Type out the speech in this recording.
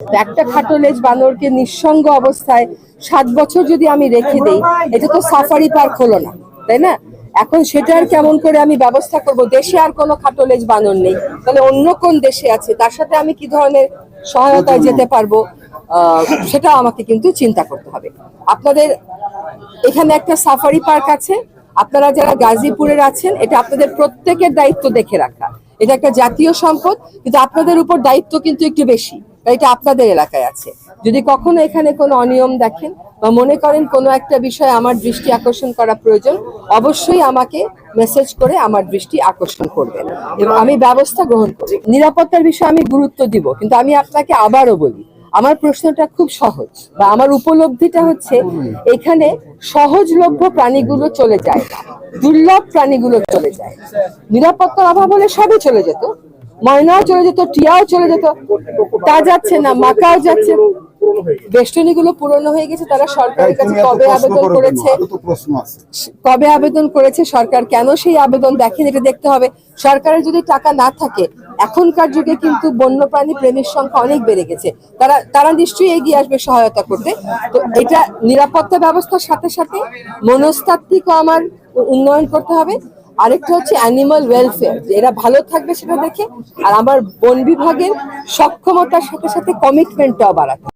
একটা খাটোলেজ বানরকে নিঃসঙ্গ অবস্থায় 7 বছর যদি আমি রেখে দেই, এটা তো সাফারি পার্ক হলো না, তাই না? এখন সেটার কেমন করে আমি ব্যবস্থা করব? দেশে আর কোনো খাটোলেজ বানর নেই, তাহলে অন্য কোন দেশে আছে, তার সাথে আমি কি ধরনের সহায়তায় যেতে পারবো, সেটা আমাকে কিন্তু চিন্তা করতে হবে। আপনাদের এখানে একটা সাফারি পার্ক আছে, আপনারা যারা গাজীপুরের আছেন, এটা আপনাদের প্রত্যেকের দায়িত্ব দেখে রাখা। এটা একটা জাতীয় সম্পদ, কিন্তু আপনাদের উপর দায়িত্ব কিন্তু একটু বেশি, এটা আপনাদের এলাকায় আছে। যদি কখনো এখানে কোনো অনিয়ম দেখেন বা মনে করেন কোনো একটা বিষয় আমার দৃষ্টি আকর্ষণ করা প্রয়োজন, অবশ্যই আমাকে মেসেজ করে আমার দৃষ্টি আকর্ষণ করবেন এবং আমি ব্যবস্থা গ্রহণ করব। নিরাপত্তার বিষয়ে আমি গুরুত্ব দিব, কিন্তু আমি আপনাকে আবারও বলি, আমার প্রশ্নটা খুব সহজ, বা আমার উপলব্ধিটা হচ্ছে এখানে সহজলভ্য প্রাণীগুলো চলে যায় না, দুর্লভ প্রাণীগুলো চলে যায়। নিরাপত্তার অভাব হলে সবই চলে যেত, ময়নাও চলে যেত, টিয়াও চলে যেত, তা যাচ্ছে না, মাকাও যাচ্ছে। বেষ্টনীগুলো পুরনো হয়ে গেছে, তারা সরকারের কাছে কবে আবেদন করেছে সরকার কেন সেই আবেদন দেখেন, এটা দেখতে হবে। সরকারের যদি টাকা না থাকে, এখনকার যুগে কিন্তু বন্যপ্রাণী প্রেমীর সংখ্যা অনেক বেড়ে গেছে, তারা নিশ্চয়ই এগিয়ে আসবে সহায়তা করতে। তো এটা নিরাপত্তা ব্যবস্থার সাথে সাথে মনস্তাত্ত্বিকও আমার উন্নয়ন করতে হবে। আরেকটা হচ্ছে অ্যানিমাল ওয়েলফেয়ার, যে এরা ভালো থাকবে সেটা দেখে, আর আমার বন বিভাগের সক্ষমতার সাথে সাথে কমিটমেন্টটাও বাড়াতে।